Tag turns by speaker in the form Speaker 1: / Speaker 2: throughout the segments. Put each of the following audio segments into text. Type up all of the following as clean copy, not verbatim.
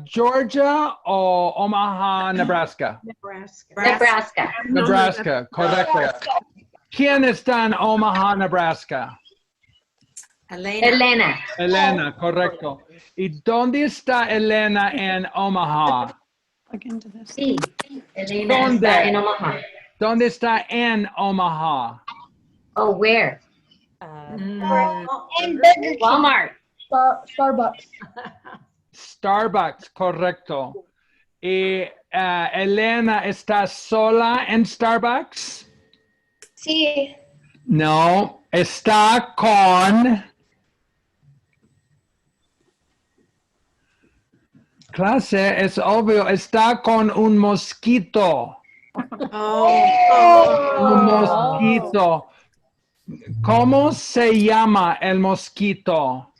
Speaker 1: Georgia o Omaha, Nebraska?
Speaker 2: Nebraska.
Speaker 1: Nebraska, correcto. ¿Quién está en Omaha, Nebraska?
Speaker 2: Elena.
Speaker 1: Elena, correcto. ¿Y dónde está Elena en Omaha?
Speaker 2: Sí. Elena está en Omaha.
Speaker 1: ¿Dónde está en Omaha?
Speaker 2: Oh, where? Walmart.
Speaker 3: Starbucks.
Speaker 1: Starbucks, correcto. ¿Y Elena está sola en Starbucks?
Speaker 3: Sí.
Speaker 1: No, está con... Clase, es obvio, está con un mosquito. Un mosquito. ¿Cómo se llama el mosquito?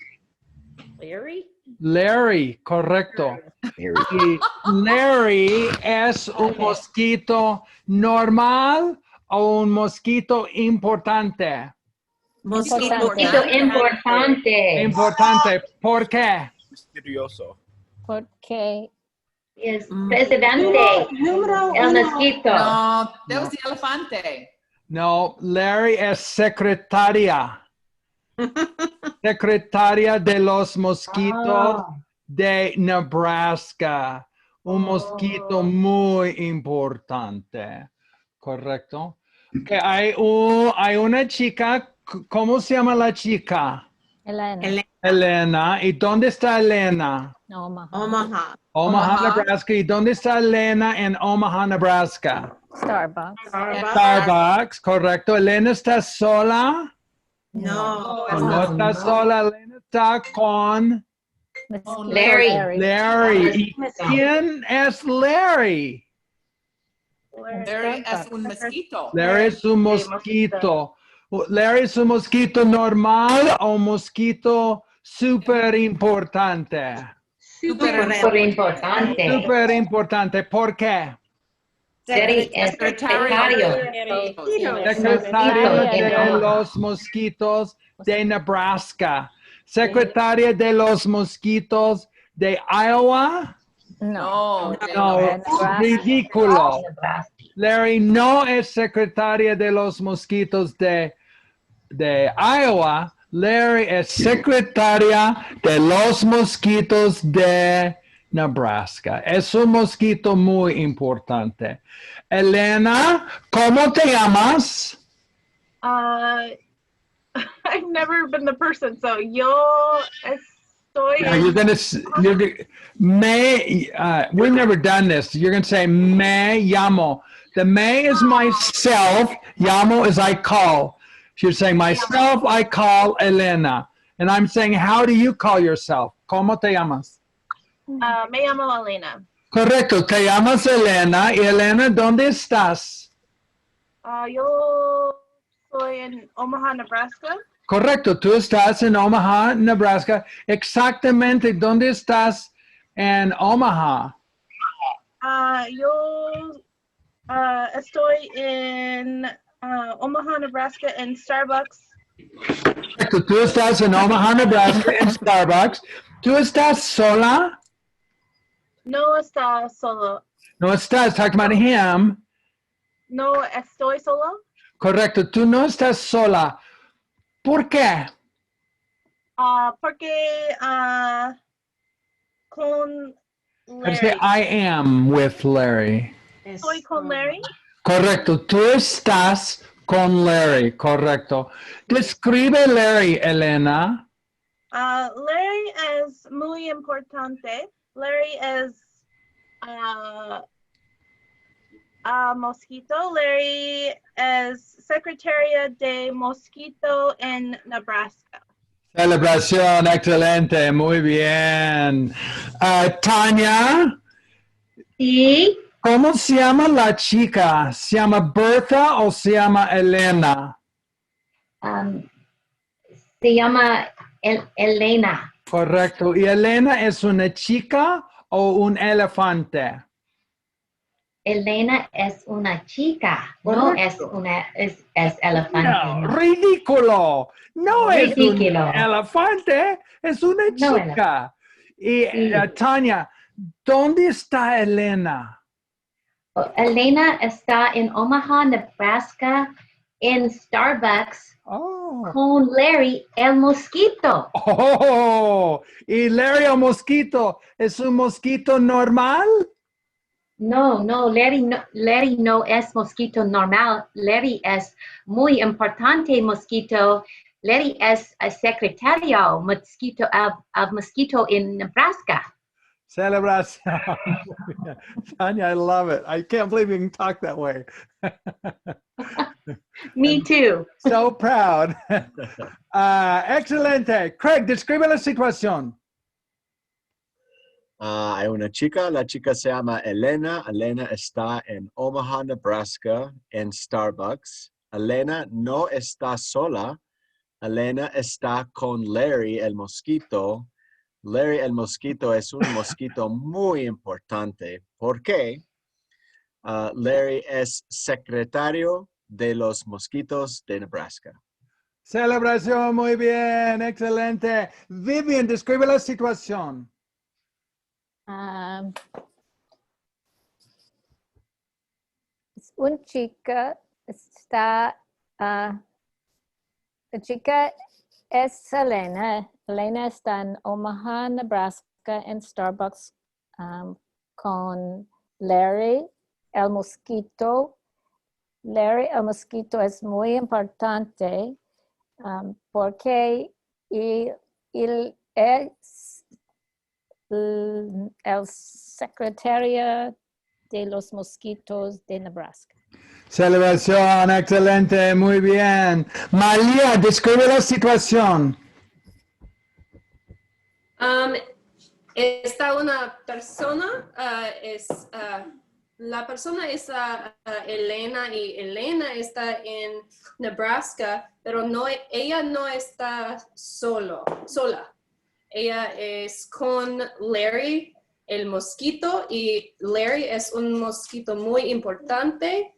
Speaker 1: Larry, correcto. Y Larry es un mosquito normal o un mosquito importante.
Speaker 2: Mosquito importante.
Speaker 1: Importante. ¿Por qué?
Speaker 4: Misterioso.
Speaker 3: Porque
Speaker 2: Es presidente. El mosquito.
Speaker 5: No, that was the elefante.
Speaker 1: No, Larry es secretaria. Secretaria de los mosquitos de Nebraska. Un mosquito muy importante. ¿Correcto? Que hay una chica. ¿Cómo se llama la chica?
Speaker 3: Elena.
Speaker 1: Elena. ¿Y dónde está Elena?
Speaker 3: Omaha.
Speaker 1: Omaha, Nebraska. ¿Y dónde está Elena en Omaha, Nebraska? Starbucks, correcto. ¿Elena está sola?
Speaker 3: No.
Speaker 1: No está sola. Elena está con
Speaker 2: Larry.
Speaker 1: Larry. ¿Y quién es Larry?
Speaker 5: Larry es un mosquito.
Speaker 1: Larry es un mosquito. Larry es un mosquito normal o un mosquito súper importante.
Speaker 2: Súper importante.
Speaker 1: Súper importante. ¿Por qué?
Speaker 2: Secretario.
Speaker 1: Secretaria de los mosquitos de Nebraska. Secretaria de los mosquitos de Iowa.
Speaker 5: No.
Speaker 1: No, ridículo. Larry no es secretaria de los mosquitos de Iowa. Larry es secretaria de los mosquitos de Nebraska. Es un mosquito muy importante. Elena, ¿cómo te llamas?
Speaker 6: I've never been the person, so yo estoy.
Speaker 1: We've never done this. You're going to say me llamo. The me is myself. Llamo is I call. You're saying myself, I call Elena. And I'm saying, how do you call yourself? ¿Cómo te llamas?
Speaker 6: Me llamo Elena.
Speaker 1: Correcto, te llamas Elena. Y Elena, ¿dónde estás?
Speaker 6: Yo soy en Omaha, Nebraska.
Speaker 1: Correcto, tú estás en Omaha, Nebraska. Exactamente, ¿dónde estás en Omaha?
Speaker 6: Yo estoy en Omaha, Nebraska, en Starbucks.
Speaker 1: Correcto, tú estás en Omaha, Nebraska, en Starbucks. ¿Tú estás sola?
Speaker 6: No está solo.
Speaker 1: No estás, talking about him.
Speaker 6: No estoy solo.
Speaker 1: Correcto, tú no estás sola. ¿Por qué?
Speaker 6: Porque con
Speaker 1: Say,
Speaker 6: Larry.
Speaker 1: I am with Larry.
Speaker 6: Estoy con Larry.
Speaker 1: Correcto, tú estás con Larry, correcto. Describe Larry, Elena.
Speaker 6: Larry es muy importante. Larry es mosquito. Larry es secretaria de mosquito en Nebraska.
Speaker 1: Celebración, excelente, muy bien. Tania,
Speaker 2: Sí.
Speaker 1: ¿cómo se llama la chica? ¿Se llama Bertha o se llama Elena?
Speaker 2: Se llama Elena.
Speaker 1: Correcto. ¿Y Elena es una chica o un elefante?
Speaker 2: Elena es una chica, no es elefante.
Speaker 1: No, ridículo. No es un
Speaker 2: Ridículo.
Speaker 1: elefante, es una chica. Y Tania, ¿Dónde está Elena?
Speaker 2: Elena está en Omaha, Nebraska, en Starbucks
Speaker 1: Oh.
Speaker 2: con Larry el mosquito.
Speaker 1: Oh, y Larry el mosquito, ¿es un mosquito normal?
Speaker 2: No, Larry no es mosquito normal. Larry es muy importante mosquito. Larry es secretario mosquito of mosquito in Nebraska.
Speaker 1: Celebración. Tanya, I love it. I can't believe you can talk that way.
Speaker 2: Me too.
Speaker 1: So proud. Excelente. Craig, describe la situación.
Speaker 4: Hay una chica, la chica se llama Elena. Elena está en Omaha, Nebraska, en Starbucks. Elena no está sola. Elena está con Larry el mosquito. Larry el mosquito es un mosquito muy importante. ¿Por qué? Larry es secretario de los mosquitos de Nebraska.
Speaker 1: Celebración, muy bien, excelente. Vivian, describe la situación.
Speaker 3: Una chica está, la chica es Elena. Elena está en Omaha, Nebraska, en Starbucks con Larry el mosquito. Larry el mosquito es muy importante porque él es el secretario de los mosquitos de Nebraska.
Speaker 1: Celebración, excelente, muy bien. María, describe la situación.
Speaker 7: Está una persona, la persona es Elena y Elena está en Nebraska, pero ella no está sola. Ella es con Larry el mosquito y Larry es un mosquito muy importante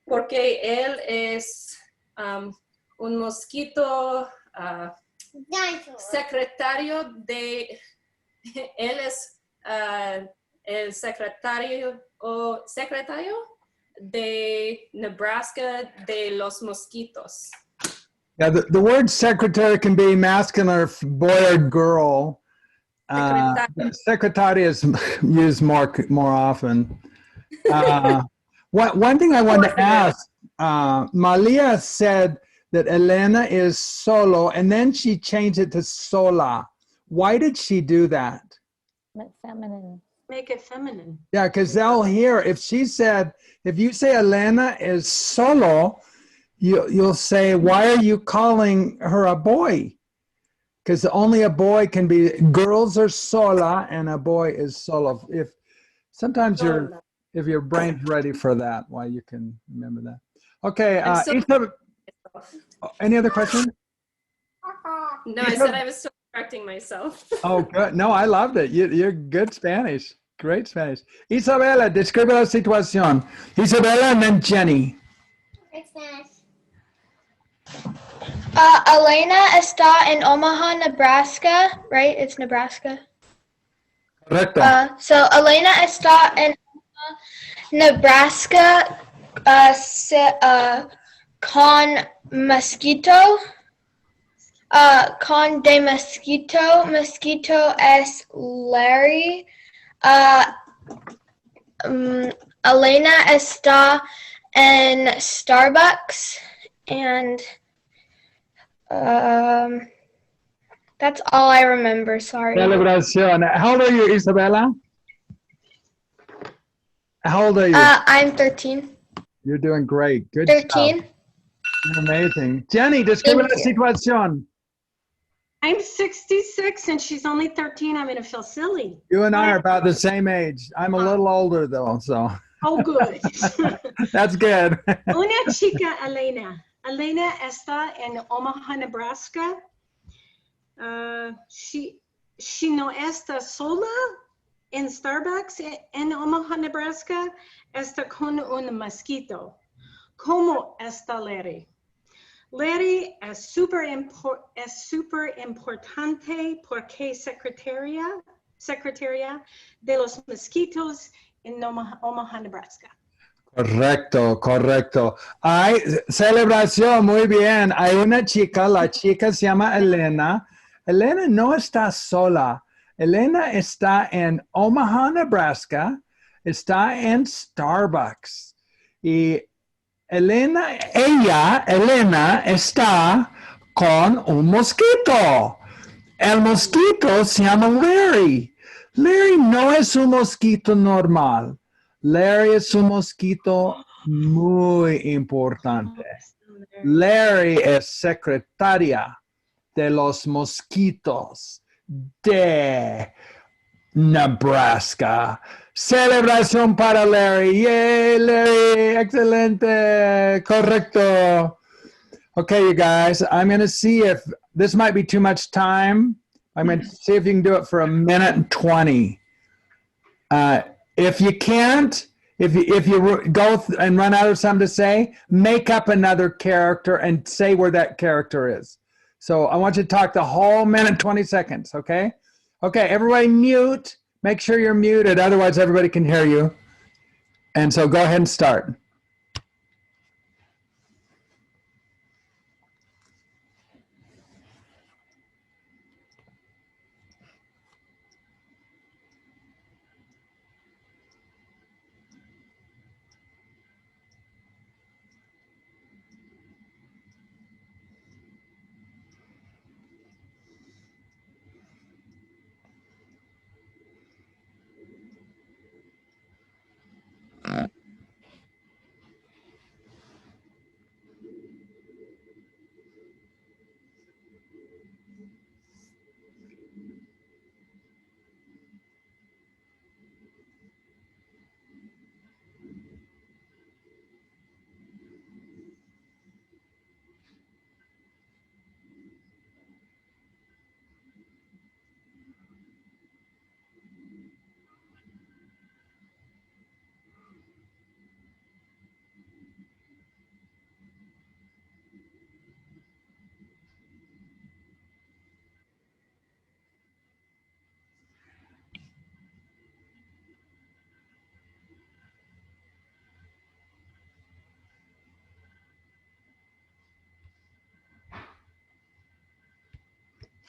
Speaker 7: porque él es un mosquito secretario de, él es el secretario de Nebraska de los mosquitos.
Speaker 1: Yeah, the word secretary can be masculine or boy or girl. Secretary is used more often. One thing I wanted to ask, Malia said that Elena is solo, and then she changed it to sola. Why did she do that?
Speaker 3: Feminine.
Speaker 6: Make it feminine.
Speaker 1: Yeah, because they'll hear, if you say Elena is solo, you'll say, why are you calling her a boy? Because only a boy can be, girls are sola and a boy is solo. If your brain's ready for that, why you can remember that. Okay, any other questions?
Speaker 7: No, I said I was still correcting myself.
Speaker 1: Oh, good. No, I loved it. You're good Spanish. Great Spanish. Isabela, describe la situación. Isabela and then Jenny.
Speaker 8: Elena está en Omaha, Nebraska, right? It's Nebraska.
Speaker 1: Correcto.
Speaker 8: So Elena está en Omaha, Nebraska con mosquito. Con de mosquito. Mosquito es Larry. Elena está en Starbucks and that's all I remember, sorry.
Speaker 1: Celebración. How old are you, Isabela? How old are you?
Speaker 8: I'm 13.
Speaker 1: You're doing great. Good
Speaker 8: 13.
Speaker 1: job. You're amazing. Jenny, describe la situación.
Speaker 9: I'm 66 and she's only 13. I'm going to feel silly.
Speaker 1: You and I are about the same age. I'm a little older though, so.
Speaker 9: Oh, good.
Speaker 1: That's good.
Speaker 9: Una chica, Elena. Elena está en Omaha, Nebraska. She no está sola en Starbucks en Omaha, Nebraska. Está con un mosquito. ¿Cómo está Larry? Larry es súper importante porque secretaria secretaria de los mosquitos en Omaha, Nebraska.
Speaker 1: Correcto, correcto. Hay celebración, muy bien. Hay una chica, la chica se llama Elena. Elena no está sola. Elena está en Omaha, Nebraska. Está en Starbucks. Y Elena está con un mosquito. El mosquito se llama Larry. Larry no es un mosquito normal. Larry es un mosquito muy importante. Larry es secretaria de los mosquitos de Nebraska. Celebración para Larry. Yay, Larry. Excelente. Correcto. Okay, you guys, I'm going to see if this might be too much time. I'm going to see if you can do it for a minute and 20. If you can't, if you go and run out of something to say, make up another character and say where that character is. So I want you to talk the whole minute, 20 seconds, okay? Okay, everybody mute. Make sure you're muted, otherwise everybody can hear you. And so go ahead and start.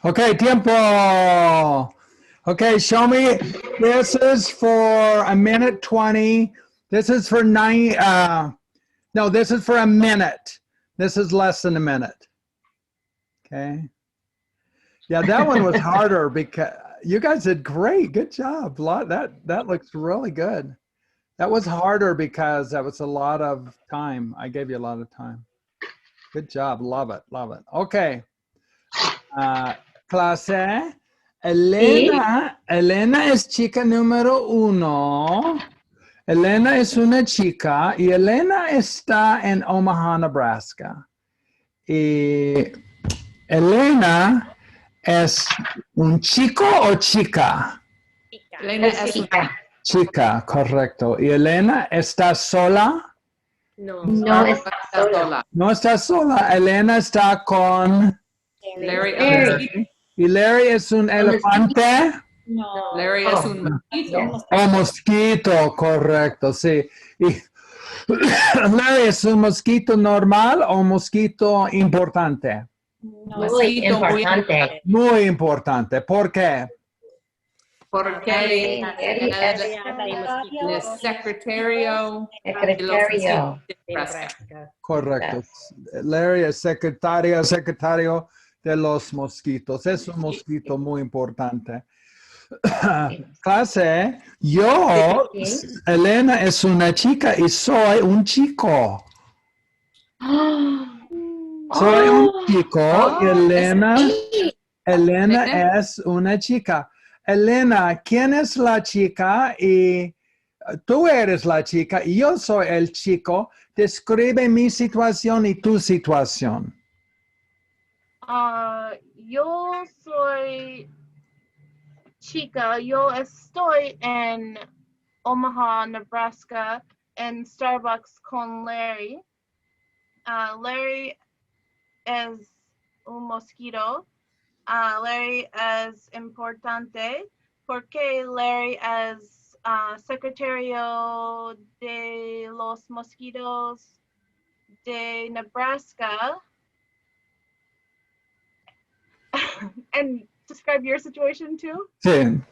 Speaker 1: Okay, tiempo. Okay, show me. This is for a minute 20. This is for no, this is for a minute. This is less than a minute. Okay. Yeah, that one was harder because you guys did great. Good job. That looks really good. That was harder because that was a lot of time. I gave you a lot of time. Good job. Love it. Love it. Okay. Clase, Elena es chica número 1. Elena es una chica y Elena está en Omaha, Nebraska. Y Elena es un chico o chica.
Speaker 5: Elena es una
Speaker 1: Chica, correcto. ¿Y Elena está sola?
Speaker 2: No está sola.
Speaker 1: No está sola. Elena está con...
Speaker 5: Larry.
Speaker 1: ¿Y Larry es un elefante?
Speaker 3: No.
Speaker 5: Larry es un mosquito.
Speaker 1: Oh, mosquito, correcto, sí. Y Larry es un mosquito normal o un mosquito importante?
Speaker 2: Muy importante.
Speaker 1: Muy importante. ¿Por qué?
Speaker 5: Porque es secretario de los mosquitos de Nebraska.
Speaker 1: Correcto. Larry es secretario de los mosquitos. Es un mosquito muy importante. Clase, yo, Elena es una chica y soy un chico. Soy un chico y Elena es una chica. Elena, ¿quién es la chica? Y tú eres la chica y yo soy el chico. Describe mi situación y tu situación.
Speaker 6: Yo soy chica. Yo estoy en Omaha, Nebraska, en Starbucks con Larry. Larry es un mosquito. Larry es importante. porque Larry es secretario de los mosquitos de Nebraska. And describe your situation too.
Speaker 1: Sí.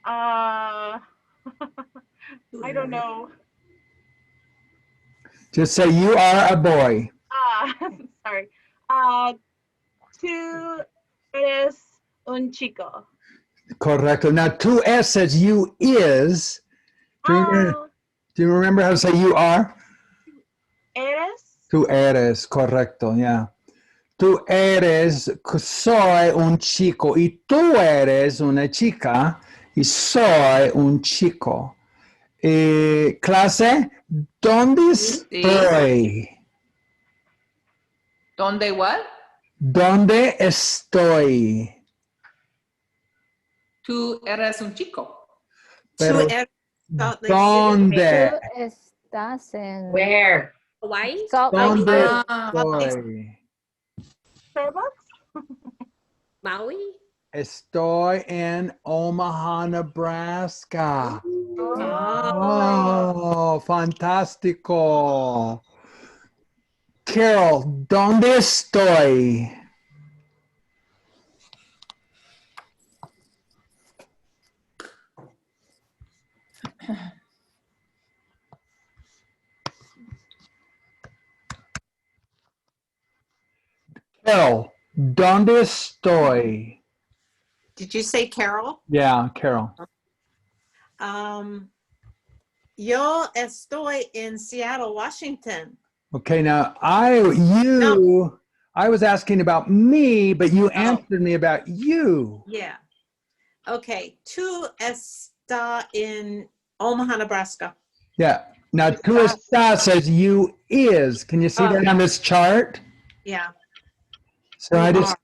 Speaker 6: I don't know.
Speaker 1: Just say you are a boy.
Speaker 6: Sorry. Tú eres un chico.
Speaker 1: Correcto. Now, tú es says you is. Do you remember how to say you are?
Speaker 6: Eres.
Speaker 1: Tú eres, correcto, yeah. Tú eres, soy un chico. Y tú eres una chica. Y soy un chico. Clase, ¿dónde estoy?
Speaker 5: ¿Dónde what?
Speaker 1: ¿Dónde estoy?
Speaker 5: Tú eres un chico.
Speaker 1: Pero,
Speaker 9: Tú
Speaker 1: ¿dónde?
Speaker 3: Tú estás en
Speaker 2: Where?
Speaker 7: Hawaii?
Speaker 3: Salt Lake
Speaker 1: ¿Dónde
Speaker 3: City.
Speaker 1: estoy?
Speaker 6: Starbucks.
Speaker 7: Maui?
Speaker 1: Estoy en Omaha, Nebraska.
Speaker 6: Oh.
Speaker 1: Oh, fantástico. Carol, ¿dónde estoy? Carol, ¿dónde estoy?
Speaker 9: Did you say Carol?
Speaker 1: Yeah, Carol.
Speaker 9: Yo estoy en Seattle, Washington.
Speaker 1: Okay, now I was asking about me, but you answered me about you.
Speaker 9: Yeah. Okay. Tú está en Omaha, Nebraska.
Speaker 1: Yeah. Now, tú estás says you is. Can you see that on this chart?
Speaker 9: Yeah.
Speaker 1: So I just,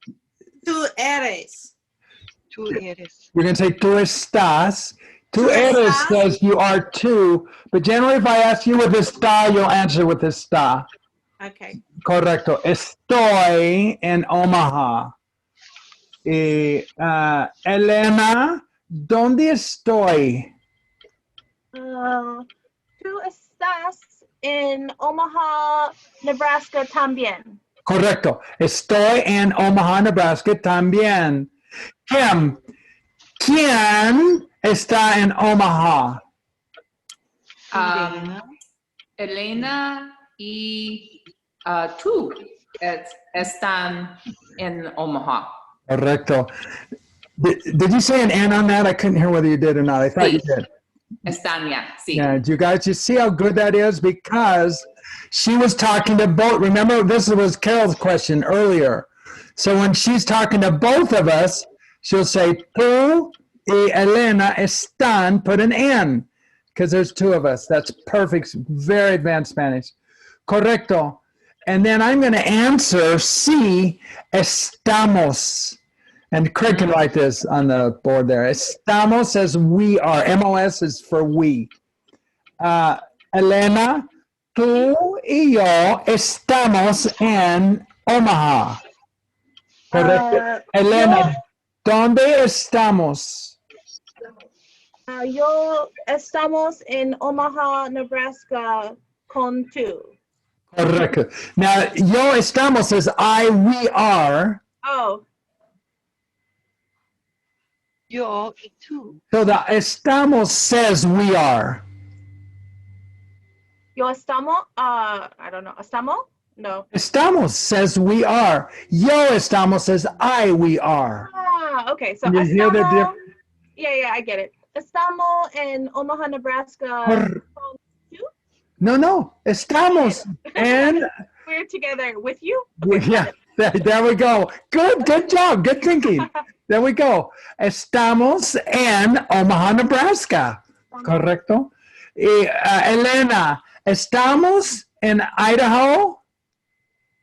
Speaker 9: Tú eres.
Speaker 1: you're going to say tú estás. Tú eres says you are too, but generally if I ask you with está, you'll answer with está.
Speaker 9: Okay.
Speaker 1: Correcto. Estoy en Omaha. Elena, ¿dónde estoy?
Speaker 6: Tú estás en Omaha, Nebraska también.
Speaker 1: Correcto. Estoy en Omaha, Nebraska también. Kim, ¿quién está en Omaha?
Speaker 5: Elena y tú están en Omaha.
Speaker 1: Correcto. Did you say an N on that? I couldn't hear whether you did or not. I thought you did.
Speaker 5: Están, yeah. Sí.
Speaker 1: Yeah, do you guys just see how good that is? Because she was talking to both. Remember, this was Carol's question earlier. So when she's talking to both of us, she'll say, tú y Elena están, put an N, because there's two of us. That's perfect, very advanced Spanish. Correcto. And then I'm going to answer, sí, estamos. And Craig can write this on the board there. Estamos says we are. MOS is for we. Elena, tú y yo estamos en Omaha. Correcto. Elena, ¿dónde estamos?
Speaker 6: Yo estamos en Omaha, Nebraska con tú.
Speaker 1: Correcto. Now, yo estamos says I, we are.
Speaker 6: Oh.
Speaker 9: Yo y tú.
Speaker 1: So the estamos says we are.
Speaker 6: Yo estamos, I don't know, estamos? No.
Speaker 1: Estamos says we are. Yo estamos says I, we are.
Speaker 6: Okay, so
Speaker 1: You hear the
Speaker 6: estamos, yeah, I get it. Estamos en Omaha, Nebraska.
Speaker 1: No, estamos. And
Speaker 6: we're together with you?
Speaker 1: Okay, yeah, there we go. Good job. Good thinking. There we go. Estamos en Omaha, Nebraska. Correcto. Elena, ¿estamos en Idaho?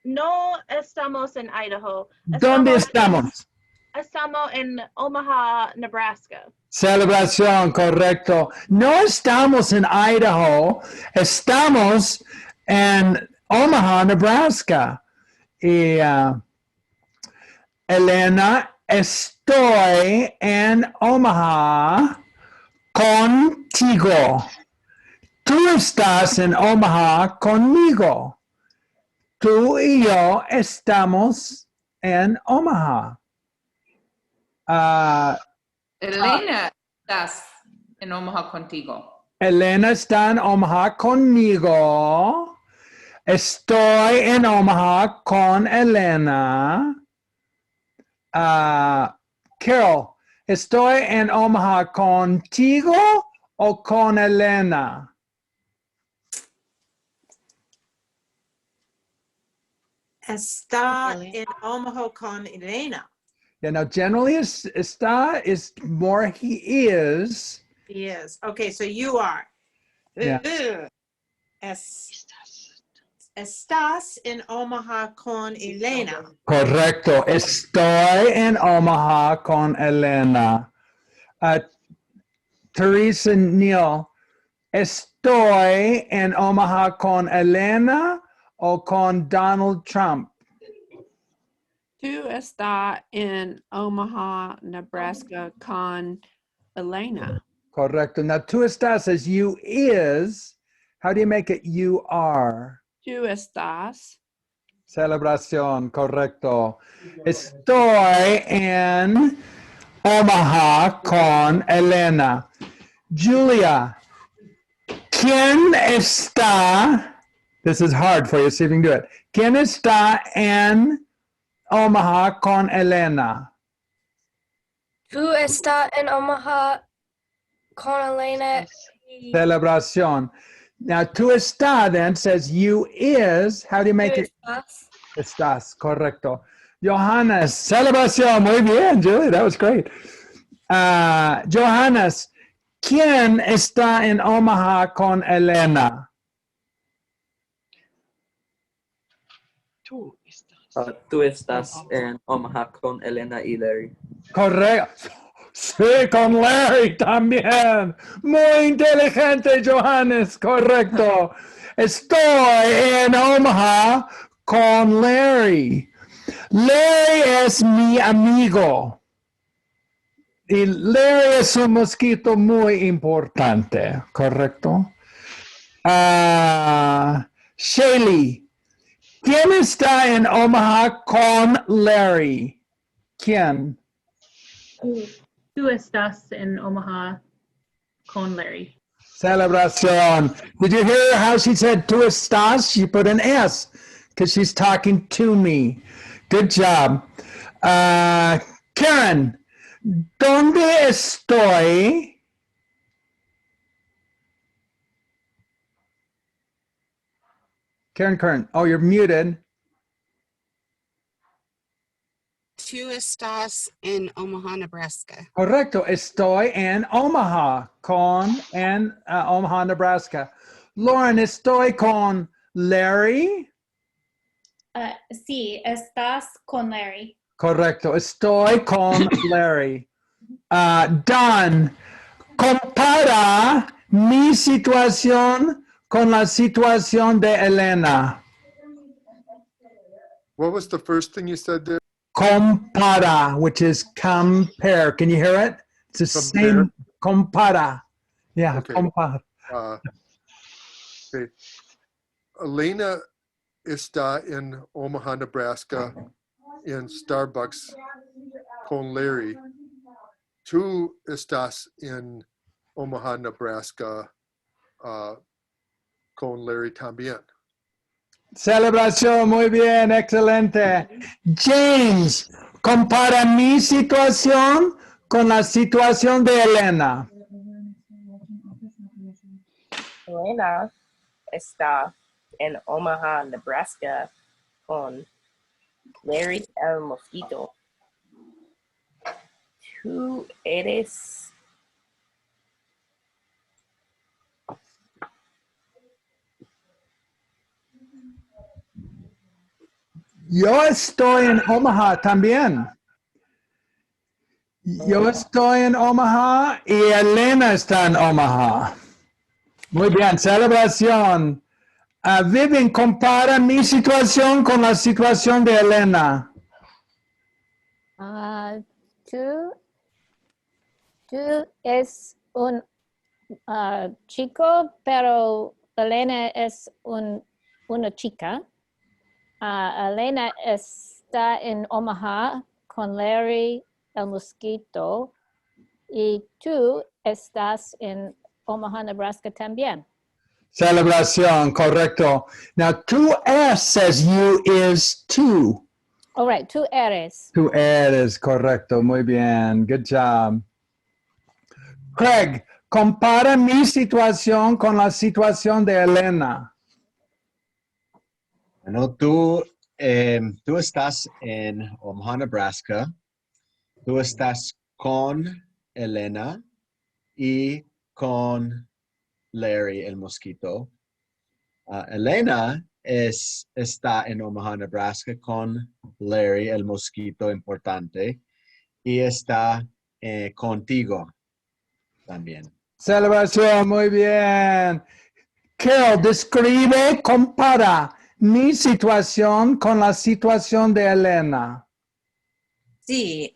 Speaker 6: No estamos en Idaho.
Speaker 1: ¿Dónde estamos?
Speaker 6: Estamos en Omaha, Nebraska.
Speaker 1: Celebración, correcto. No estamos en Idaho, estamos en Omaha, Nebraska. Y Elena, Estoy en Omaha contigo. Tú estás en Omaha conmigo. Tú y yo estamos en Omaha.
Speaker 5: Elena, estás en Omaha contigo.
Speaker 1: Elena está en Omaha conmigo. Estoy en Omaha con Elena. Carol, ¿estoy en Omaha contigo o con Elena?
Speaker 10: Está en Omaha con Elena.
Speaker 1: Yeah, now generally está is more he is.
Speaker 10: He is. Okay, so you are.
Speaker 1: Yeah.
Speaker 10: Estás en Omaha con Elena.
Speaker 1: Correcto. Estoy en Omaha con Elena. Teresa Neal, ¿estoy en Omaha con Elena o con Donald Trump?
Speaker 11: Tú estás en Omaha, Nebraska con Elena.
Speaker 1: Correcto. Now, tú estás as you is. How do you make it you are?
Speaker 11: Tú estás.
Speaker 1: Celebración, correcto. Estoy en Omaha con Elena. Julia, ¿quién está? This is hard for you, see if you can do it. ¿Quién está en Omaha con Elena?
Speaker 8: Tú estás en Omaha con Elena.
Speaker 1: Celebración. Now, tú está then says you is. How do you make it? Estás, correcto. Johannes, celebración. Muy bien, Julie, that was great. Johannes, ¿quién está en Omaha con Elena?
Speaker 12: Tú estás en Omaha con Elena y Larry.
Speaker 1: Correcto. Sí, con Larry también. Muy inteligente, Johannes. Correcto. Estoy en Omaha con Larry. Larry es mi amigo. Y Larry es un mosquito muy importante. Correcto. Shaley, ¿quién está en Omaha con Larry? ¿Quién?
Speaker 13: Tú estás en Omaha con Larry.
Speaker 1: Celebración. Did you hear how she said tú estás? She put an S because she's talking to me. Good job. Karen, ¿dónde estoy? Karen. Oh, you're muted.
Speaker 14: Tú estás en Omaha, Nebraska.
Speaker 1: Correcto. Estoy en Omaha Omaha, Nebraska. Lauren, estoy con Larry.
Speaker 15: Sí, estás con Larry.
Speaker 1: Correcto. Estoy con Larry. Don, compara mi situación con la situación de Elena.
Speaker 16: What was the first thing you said there?
Speaker 1: Compara, which is compare. Can you hear it? It's the same. Compara. Yeah,
Speaker 16: okay.
Speaker 1: Compara.
Speaker 16: Okay. Elena está en Omaha, Nebraska, in Starbucks con Larry. Tú estás en Omaha, Nebraska, con Larry también.
Speaker 1: Celebración, muy bien, excelente. James, compara mi situación con la situación de Elena.
Speaker 17: Elena está en Omaha, Nebraska, con Larry el mosquito. Tú eres...
Speaker 1: Yo estoy en Omaha también. Yo estoy en Omaha y Elena está en Omaha. Muy bien, celebración. Vivian, compara mi situación con la situación de Elena.
Speaker 3: tú es un chico, pero Elena es una chica. Elena está en Omaha con Larry el mosquito y tú estás en Omaha, Nebraska también.
Speaker 1: Celebración, correcto. Now, tú es says you is tú.
Speaker 3: All right, tú eres.
Speaker 1: Tú eres, correcto. Muy bien. Good job. Craig, compara mi situación con la situación de Elena.
Speaker 4: Bueno, tú estás en Omaha, Nebraska. Tú estás con Elena y con Larry el mosquito. Elena está en Omaha, Nebraska con Larry el mosquito importante y está contigo también.
Speaker 1: Celebración, muy bien. Carol, describe, compara mi situación con la situación de Elena.
Speaker 10: Sí,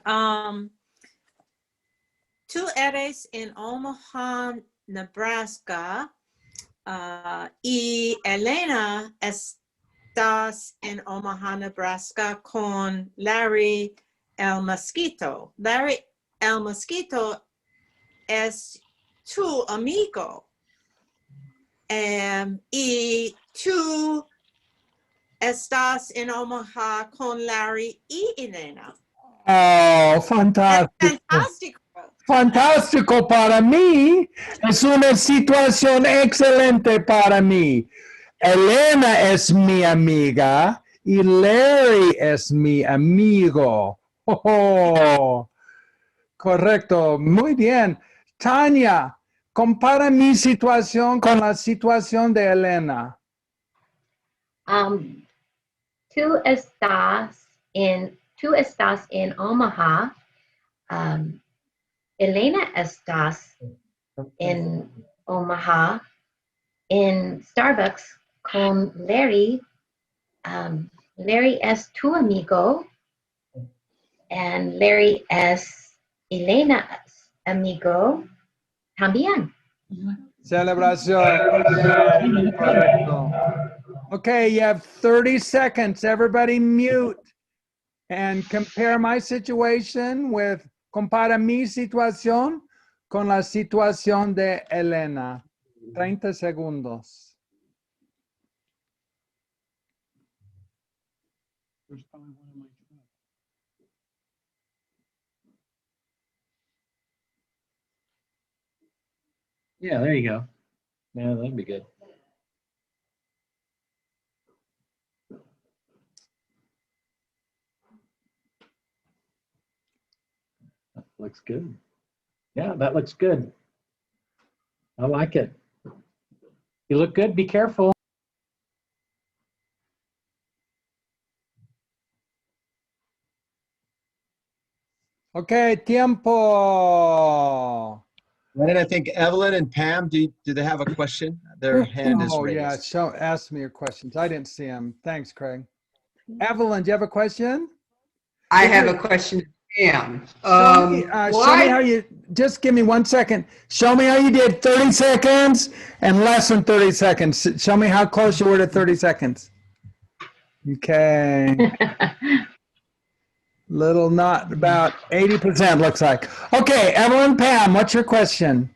Speaker 10: tú eres en Omaha, Nebraska, y Elena estás en Omaha, Nebraska con Larry el mosquito. Larry el mosquito es tu amigo. Y tú estás en Omaha con Larry y Elena.
Speaker 1: Oh, fantástico.
Speaker 10: Fantástico.
Speaker 1: Fantástico para mí. Es una situación excelente para mí. Elena es mi amiga y Larry es mi amigo. Oh, correcto. Muy bien. Tania, compara mi situación con la situación de Elena.
Speaker 2: Tú estás en Omaha. Elena estás en Omaha en Starbucks con Larry. Larry es tu amigo and Larry es Elena's amigo también.
Speaker 1: Celebración. Correcto. Okay, you have 30 seconds. Everybody mute and compare my situation with, compara mi situación con la situación de Elena. 30 segundos.
Speaker 18: Yeah, there you go. Yeah, that'd be good. That looks good. Yeah, that looks good. I like it. You look good. Be careful.
Speaker 1: Okay, tiempo.
Speaker 4: And I think Evelyn and Pam, do they have a question? Their hand is raised.
Speaker 1: Yeah, ask me your questions. I didn't see them. Thanks, Craig. Evelyn, do you have a question?
Speaker 19: I have a question, Pam.
Speaker 1: Show me how you, just give me 1 second. Show me how you did 30 seconds and less than 30 seconds. Show me how close you were to 30 seconds. Okay. Little not about 80% looks like. Okay, Evelyn, Pam, what's your question?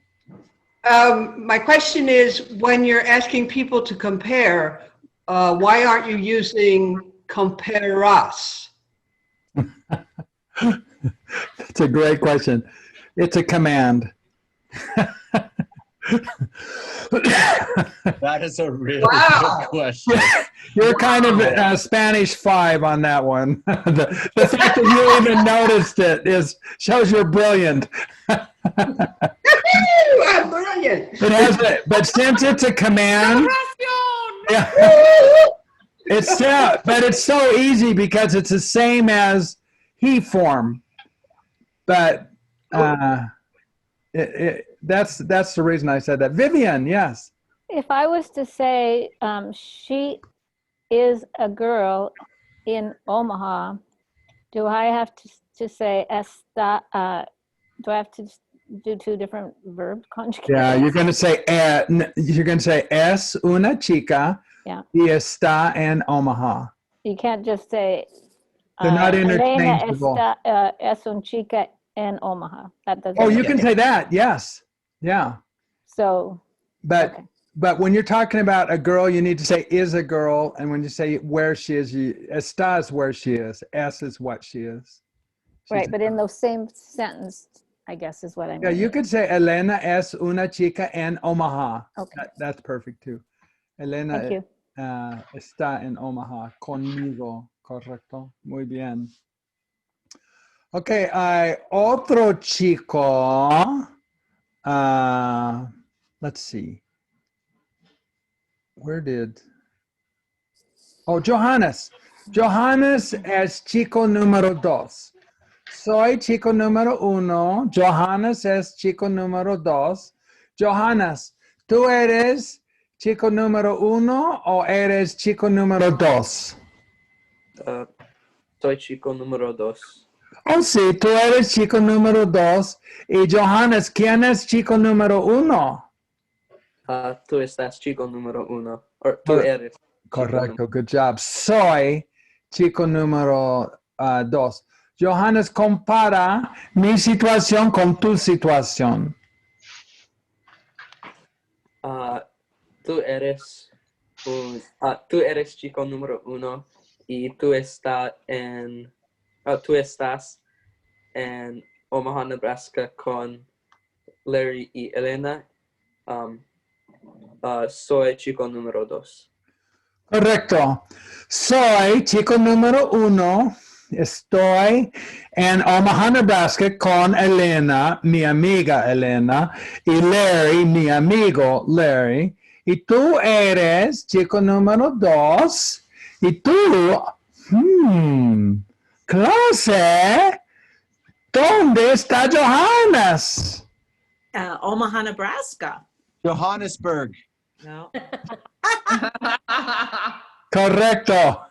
Speaker 19: My question is, when you're asking people to compare, why aren't you using compare us?
Speaker 1: That's a great question. It's a command.
Speaker 4: That is a really good question.
Speaker 1: You're kind of Spanish 5 on that one. The fact that you even noticed it shows you're brilliant.
Speaker 19: I'm brilliant.
Speaker 1: It has but since it's a command, yeah, but it's so easy because it's the same as he form. But that's the reason I said that. Vivian, yes.
Speaker 3: If I was to say she is a girl in Omaha, do I have to to say está, do I have to do two different verb conjugates?
Speaker 1: Yeah, you're going to say es una chica
Speaker 3: Yeah.
Speaker 1: y está en Omaha.
Speaker 3: You can't just say
Speaker 1: They're not
Speaker 3: Elena
Speaker 1: interchangeable.
Speaker 3: está, es un chica en Omaha. That doesn't.
Speaker 1: Oh, you can say that. Yes. Yeah.
Speaker 3: So.
Speaker 1: But
Speaker 3: okay.
Speaker 1: but when you're talking about a girl, you need to say is a girl, and when you say where she is, está is where she is. Es is what she is.
Speaker 3: Right, but in those same sentence, I guess is what I mean.
Speaker 1: Yeah, you could say Elena es una chica en Omaha.
Speaker 3: Okay.
Speaker 1: That's perfect too. Elena
Speaker 3: Thank you.
Speaker 1: Está en Omaha conmigo. Correcto. Muy bien. Okay, hay otro chico. Let's see. Johannes. Johannes es chico número 2. Soy chico número 1. Johannes es chico número 2. Johannes, ¿tú eres chico número 1 o eres chico número 2?
Speaker 12: Soy chico número 2.
Speaker 1: Oh, sí, tú eres chico número 2. Y Johannes, ¿quién es chico número 1?
Speaker 12: Tú estás chico número 1. O tú eres.
Speaker 1: Correcto, good job. Soy chico número 2. Johannes, compara mi situación con tu situación.
Speaker 12: Tú eres chico número 1 y tú estás en Omaha, Nebraska con Larry y Elena. Soy chico número 2.
Speaker 1: Correcto. Soy chico número 1. Estoy en Omaha, Nebraska con Elena, mi amiga Elena, y Larry, mi amigo Larry. Y tú eres chico número 2. Y tú, clase, ¿dónde está Johannes?
Speaker 10: Omaha, Nebraska.
Speaker 4: Johannesburg.
Speaker 10: No.
Speaker 1: Correcto.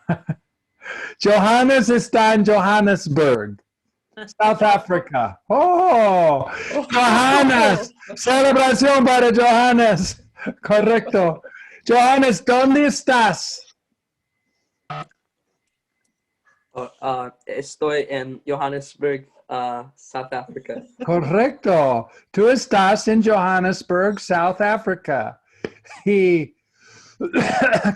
Speaker 1: Johannes está en Johannesburg, South Africa. Oh, Johannes, celebración para Johannes. Correcto. Johannes, ¿dónde estás?
Speaker 12: Estoy en Johannesburg, South Africa.
Speaker 1: Correcto. Tú estás en Johannesburg, South Africa. Y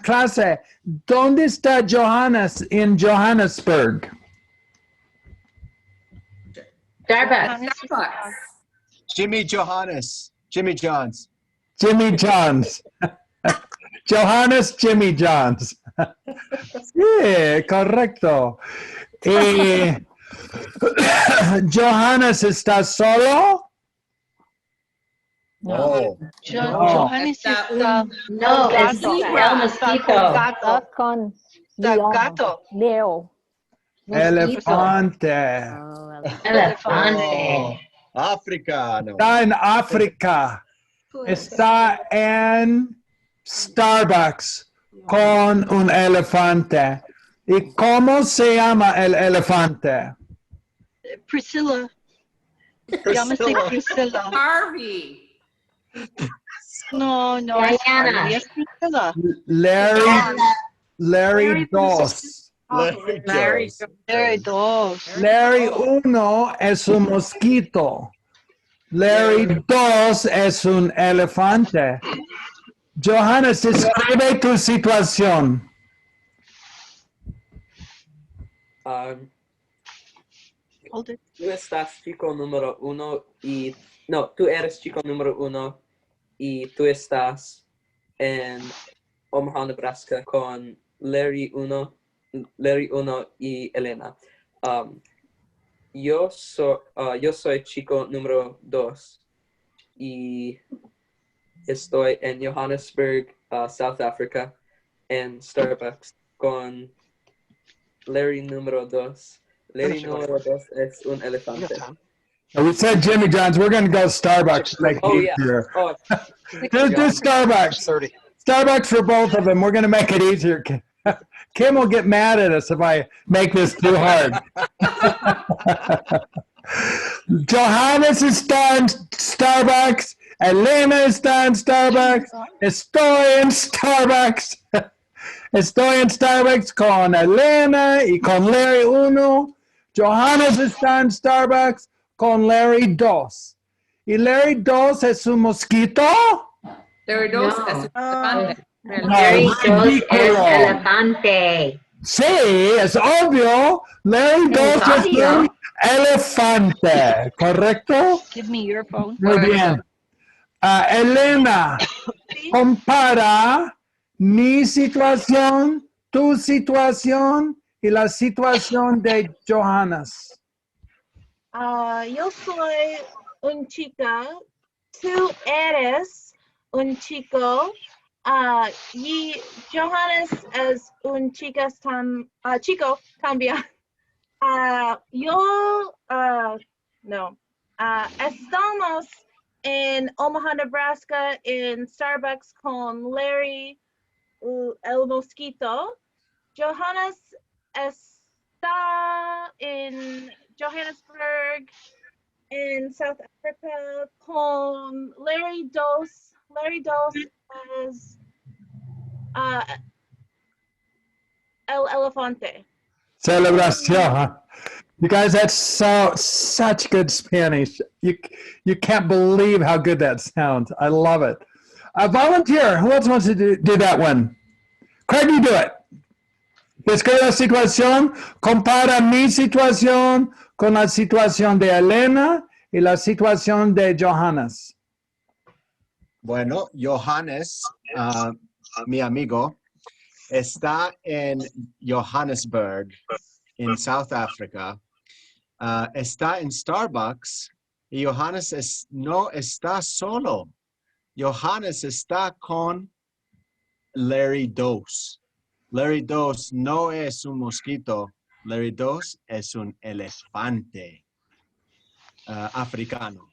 Speaker 1: clase, ¿dónde está Johannes en Johannesburg?
Speaker 2: Starbucks.
Speaker 4: Jimmy Johannes. Jimmy John's.
Speaker 1: Jimmy John's. Johannes Jimmy John's. Sí, correcto. Johannes, ¿estás solo?
Speaker 4: No.
Speaker 8: Johannes está
Speaker 2: No, es el mosquito.
Speaker 3: Con
Speaker 8: gato.
Speaker 3: Leo.
Speaker 1: Elefante.
Speaker 2: Elefante.
Speaker 4: África. No.
Speaker 1: Está en África. Está en Starbucks con un elefante. ¿Y cómo se llama el elefante?
Speaker 8: Priscilla. Llámase Priscilla.
Speaker 5: Harvey.
Speaker 8: No,
Speaker 2: Diana.
Speaker 8: es Priscilla.
Speaker 1: Larry 2.
Speaker 8: Larry 2.
Speaker 1: Larry 1 es un mosquito. Larry 2 es un elefante. Johannes, describe tu situación.
Speaker 12: Tú estás chico número 1 y... No, tú eres chico número 1 y tú estás en Omaha, Nebraska con Larry 1 y Elena. Yo soy chico número 2 y estoy en Johannesburg, South Africa, en Starbucks con Larry número 2. Larry número 2 es un elefante.
Speaker 1: We said Jimmy John's. We're going to go to Starbucks. Like easier.
Speaker 12: Oh,
Speaker 1: Do Starbucks. Starbucks for both of them. We're going to make it easier. Kim will get mad at us if I make this too hard. Johannes está en Starbucks. Elena está en Starbucks. Estoy en Starbucks. Estoy en Starbucks con Elena y con Larry 1. Johannes está en Starbucks con Larry 2. ¿Y Larry 2 es un mosquito?
Speaker 5: Larry 2 es un elefante.
Speaker 2: Larry 2 es elefante.
Speaker 1: Sí, es obvio. Larry 2 es un elefante, ¿correcto?
Speaker 3: Give me your phone.
Speaker 1: Muy bien. Elena, compara mi situación, tu situación y la situación de Johannes.
Speaker 6: Yo soy un chica, tú eres un chico, y Johannes es un chico también. Estamos en Omaha, Nebraska, en Starbucks con Larry, el mosquito. Johannes está en Johannesburg, en South Africa, con Larry 2. Larry 2 es el elefante.
Speaker 1: Celebración. You guys, that's such good Spanish. You can't believe how good that sounds. I love it. Volunteer. Who else wants to do that one? Craig, you do it. Describe la situación. Compara mi situación con la situación de Elena y la situación de Johannes.
Speaker 4: Bueno, Johannes, mi amigo, está en Johannesburg, en South Africa. Está en Starbucks y Johannes no está solo. Johannes está con Larry 2. Larry 2 no es un mosquito. Larry 2 es un elefante africano.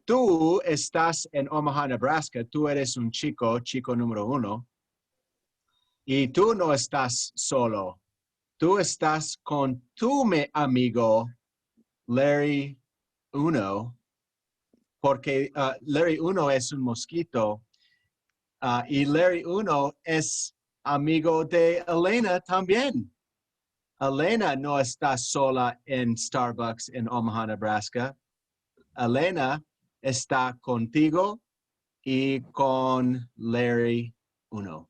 Speaker 4: Tú estás en Omaha, Nebraska. Tú eres un chico número 1. Y tú no estás solo. Tú estás con tu amigo Larry 1, porque Larry 1 es un mosquito y Larry 1 es amigo de Elena también. Elena no está sola en Starbucks en Omaha, Nebraska. Elena está contigo y con Larry 1.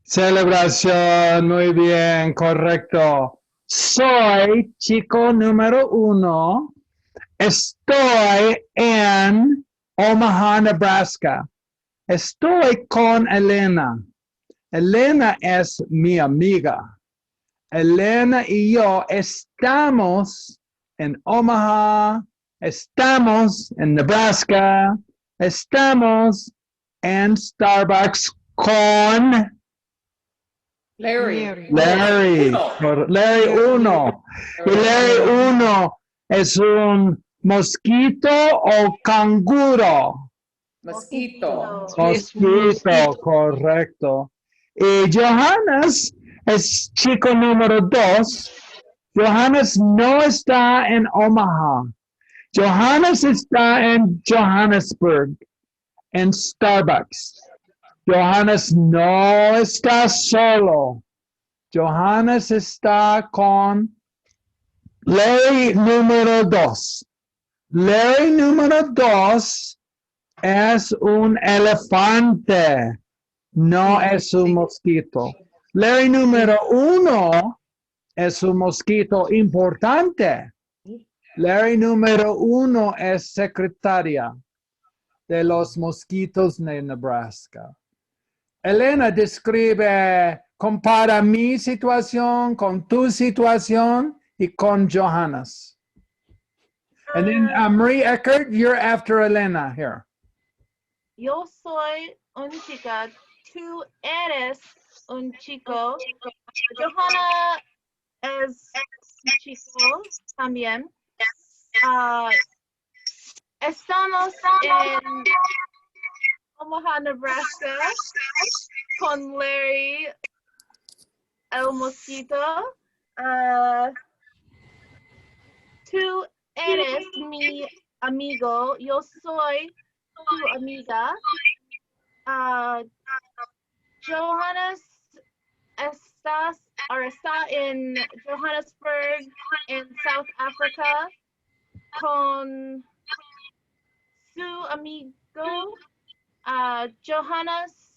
Speaker 1: Celebración, muy bien, correcto. Soy chico número 1. Estoy en Omaha, Nebraska. Estoy con Elena. Elena es mi amiga. Elena y yo estamos en Omaha, estamos en Nebraska, estamos en Starbucks con
Speaker 5: Larry.
Speaker 1: Larry 1. Y Larry 1 es un mosquito o canguro.
Speaker 5: Mosquito.
Speaker 1: Mosquito, correcto. Y Johannes es chico número 2. Johannes no está en Omaha. Johannes está en Johannesburg, en Starbucks. Johannes no está solo. Johannes está con Larry número 2. Larry número 2 es un elefante, no es un mosquito. Larry número 1 es un mosquito importante. Larry número 1 es secretaria de los mosquitos de Nebraska. Elena describe, compara mi situación con tu situación y con Johannes. And then Marie Eckert, you're after Elena here.
Speaker 6: Yo soy un chica, tú eres un chico. Johanna es un chico también. Estamos en Omaha, Nebraska, con Larry, el mosquito. Tú eres mi amigo, yo soy tu amiga. Johannes está en Johannesburg, en South Africa, con su amigo. Johannes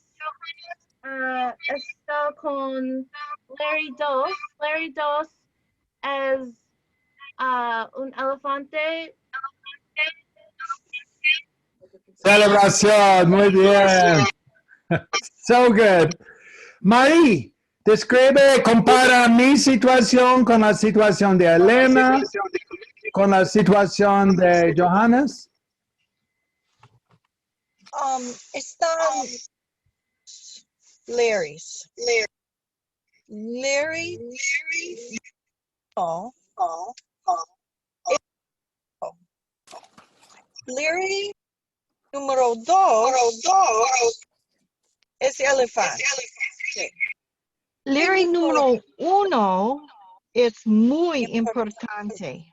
Speaker 6: está con Larry 2. Larry 2 es un elefante.
Speaker 1: Celebración, muy bien. So good. Marie, describe, compara mi situación con la situación de Elena, con la situación de Johannes.
Speaker 20: Están Larry's. Larry. Oh. Larry número 2 es elefante.
Speaker 21: Larry número 1 es muy importante.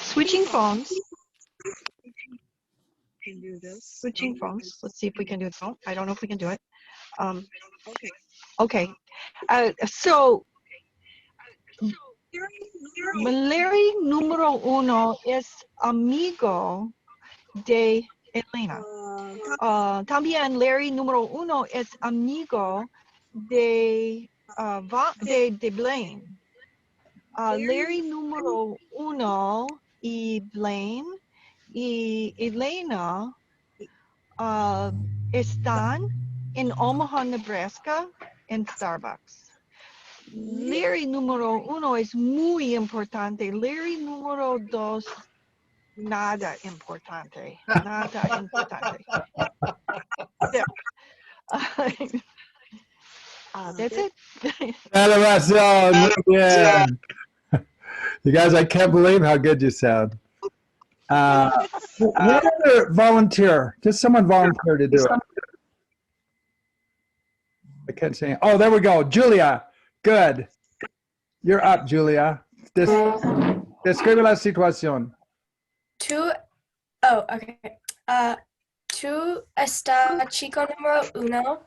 Speaker 21: Switching phones. Switching phones. Let's see if we can do it. Oh, I don't know if we can do it. Okay. So, Larry número 1 es amigo de Elena. También Larry número 1 es amigo de Blaine. Larry número 1 y Blaine y Elena están en Omaha, Nebraska, en Starbucks. Larry número 1 es muy importante. Larry número 2, nada importante. Nada importante. That's it.
Speaker 1: Celebración, muy bien. You guys, I can't believe how good you sound. One other volunteer, just someone volunteer to do it. I can't say. Oh, there we go. Julia, good. You're up, Julia. Describe la situación.
Speaker 22: Tú está chico número 1.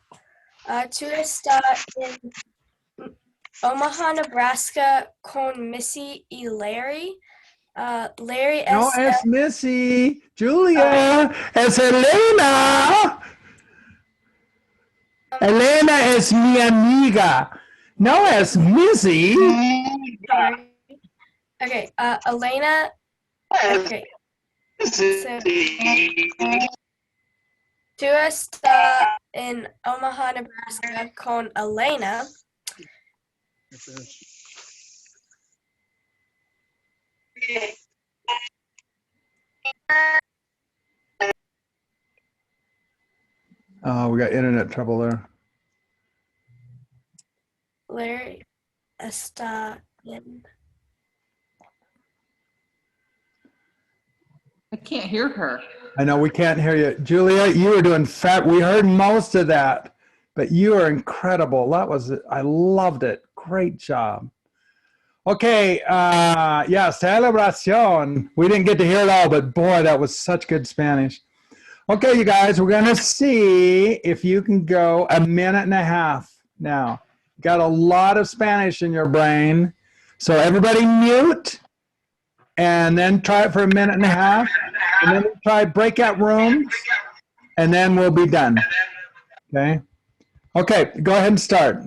Speaker 22: Tú está en Omaha, Nebraska con Missy y Larry. Larry
Speaker 1: No es Missy, Julia, es Elena. Elena es mi amiga. No es Missy.
Speaker 22: Sorry. Okay, Elena. Okay. So, tú está en Omaha, Nebraska con Elena.
Speaker 1: Oh, we got internet trouble there.
Speaker 22: Larry está en.
Speaker 5: I can't hear her.
Speaker 1: I know we can't hear you. Julia, you were doing fat. We heard most of that, but you are incredible. That was, I loved it. Great job. Okay, yeah, celebración. We didn't get to hear it all, but boy, that was such good Spanish. Okay, you guys, we're gonna see if you can go a minute and a half now. Got a lot of Spanish in your brain. So everybody mute, and then try it for a minute and a half, and then try breakout rooms, and then we'll be done. Okay? Okay, go ahead and start.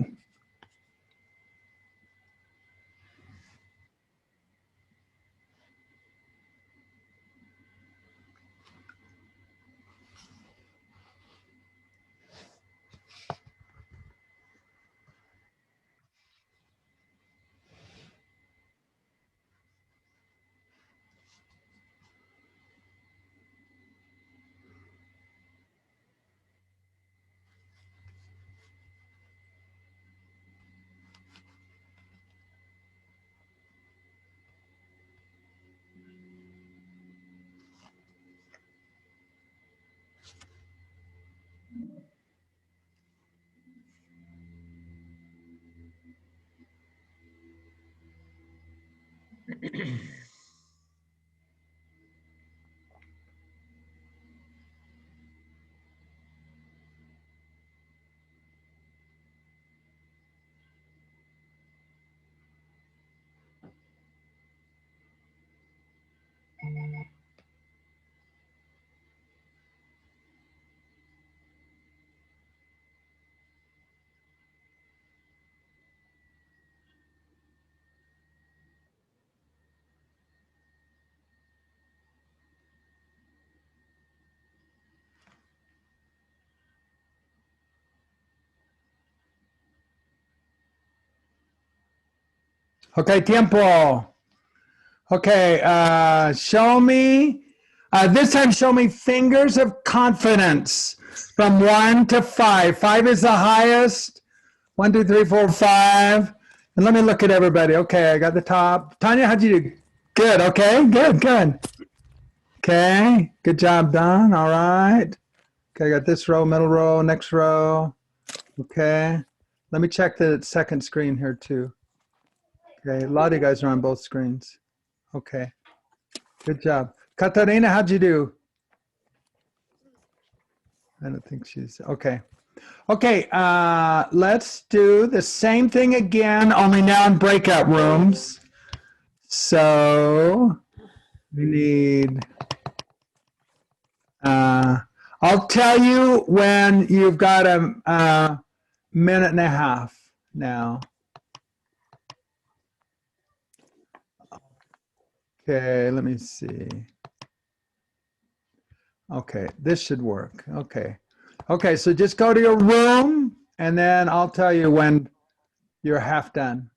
Speaker 1: Okay, tiempo. Okay, show me, this time show me fingers of confidence from 1 to 5. 5 is the highest. 1, 2, 3, 4, 5. And let me look at everybody. Okay, I got the top. Tanya, how'd you do? Good, okay, good. Okay, good job done, all right. Okay, I got this row, middle row, next row. Okay, let me check the second screen here too. Okay, a lot of you guys are on both screens. Okay, good job. Katarina, how'd you do? I don't think she's, okay. Okay, let's do the same thing again, only now in breakout rooms. So we need, I'll tell you when you've got a minute and a half now. Okay, let me see. Okay, this should work. Okay. Okay, so just go to your room and then I'll tell you when you're half done.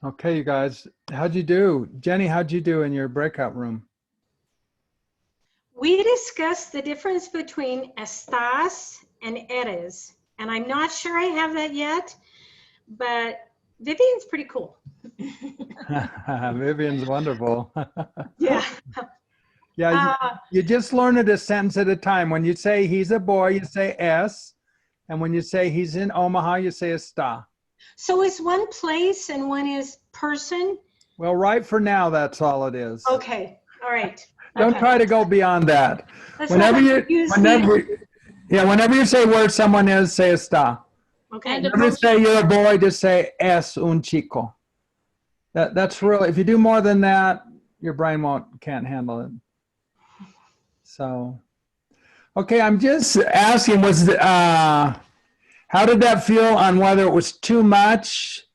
Speaker 1: Okay, you guys, how'd you do? Jenny, how'd you do in your breakout room?
Speaker 7: We discussed the difference between estás and eres, and I'm not sure I have that yet, but Vivian's pretty cool.
Speaker 1: Vivian's wonderful.
Speaker 7: Yeah.
Speaker 1: Yeah, you just learn it a sentence at a time. When you say he's a boy, you say es, and when you say he's in Omaha, you say está.
Speaker 7: So is one place and one is person?
Speaker 1: Well, right for now, that's all it is.
Speaker 7: Okay, all right.
Speaker 1: Don't try to go beyond that.
Speaker 7: Let's
Speaker 1: Whenever
Speaker 7: not
Speaker 1: you,
Speaker 7: confuse
Speaker 1: whenever you say where someone is, say está.
Speaker 7: Okay.
Speaker 1: Whenever you say you're a boy, just say es un chico. That's really, if you do more than that, your brain can't handle it. So, okay, I'm just asking, how did that feel on whether it was too much?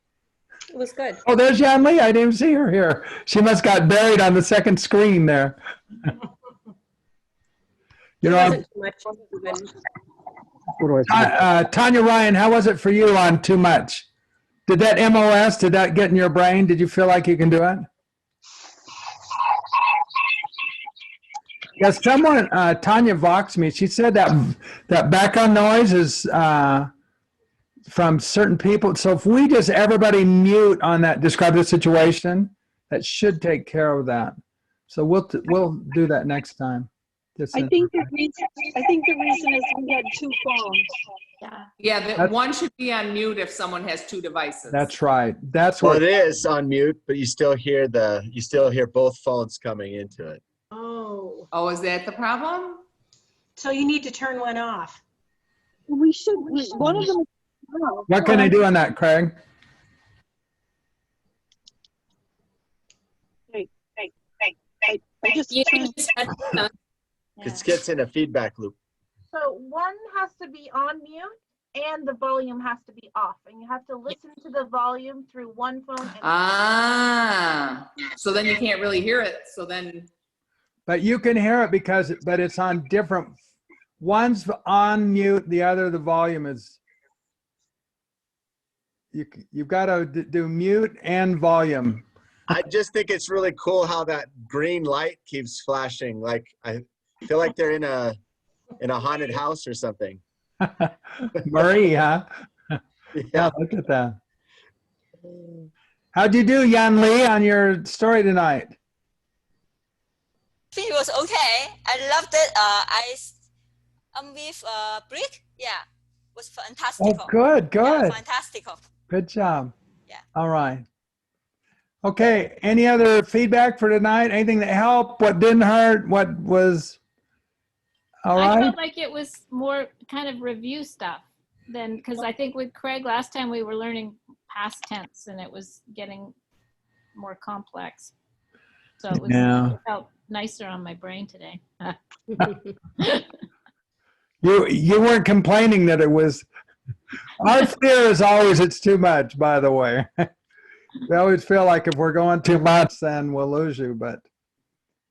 Speaker 2: It was good.
Speaker 1: Oh, there's Yan Lee. I didn't even see her here. She must got buried on the second screen there. You know,
Speaker 2: Wasn't too much.
Speaker 1: Tanya Ryan, how was it for you on too much? Did that MOS, did that get in your brain? Did you feel like you can do it? Yes, someone, Tanya voxed me. She said that background noise is from certain people. So if we just everybody mute on that, describe the situation, that should take care of that. So we'll do that next time.
Speaker 9: I think the reason is we had two phones.
Speaker 5: Yeah, one should be on mute if someone has two devices.
Speaker 1: That's right. That's
Speaker 4: Well,
Speaker 1: what
Speaker 4: it is on mute, but you still hear both phones coming into it.
Speaker 5: Oh, is that the problem?
Speaker 7: So you need to turn one off.
Speaker 9: We should. One of them.
Speaker 1: What can I do on that, Craig?
Speaker 9: I just
Speaker 4: It gets in a feedback loop.
Speaker 6: So one has to be on mute and the volume has to be off, and you have to listen to the volume through one phone.
Speaker 5: So then you can't really hear it. So then.
Speaker 1: But you can hear it but it's on different. One's on mute, the other the volume is. You've got to do mute and volume.
Speaker 4: I just think it's really cool how that green light keeps flashing. Like I feel like they're in a haunted house or something.
Speaker 1: Murray, huh? Yeah, look at that. How'd you do, Yan Lee, on your story tonight?
Speaker 11: I think it was okay. I loved it. I'm with Brick. Yeah, it was fantastic.
Speaker 1: Oh, good.
Speaker 11: Yeah, fantastic.
Speaker 1: Good job. Yeah. All right. Okay. Any other feedback for tonight? Anything that helped? What didn't hurt? What was all right?
Speaker 3: I felt like it was more kind of review stuff than, because I think with Craig last time we were learning past tense and it was getting more complex. So it felt nicer on my brain today.
Speaker 1: You weren't complaining that it was. Our fear is always it's too much, by the way. We always feel like if we're going too much, then we'll lose you, but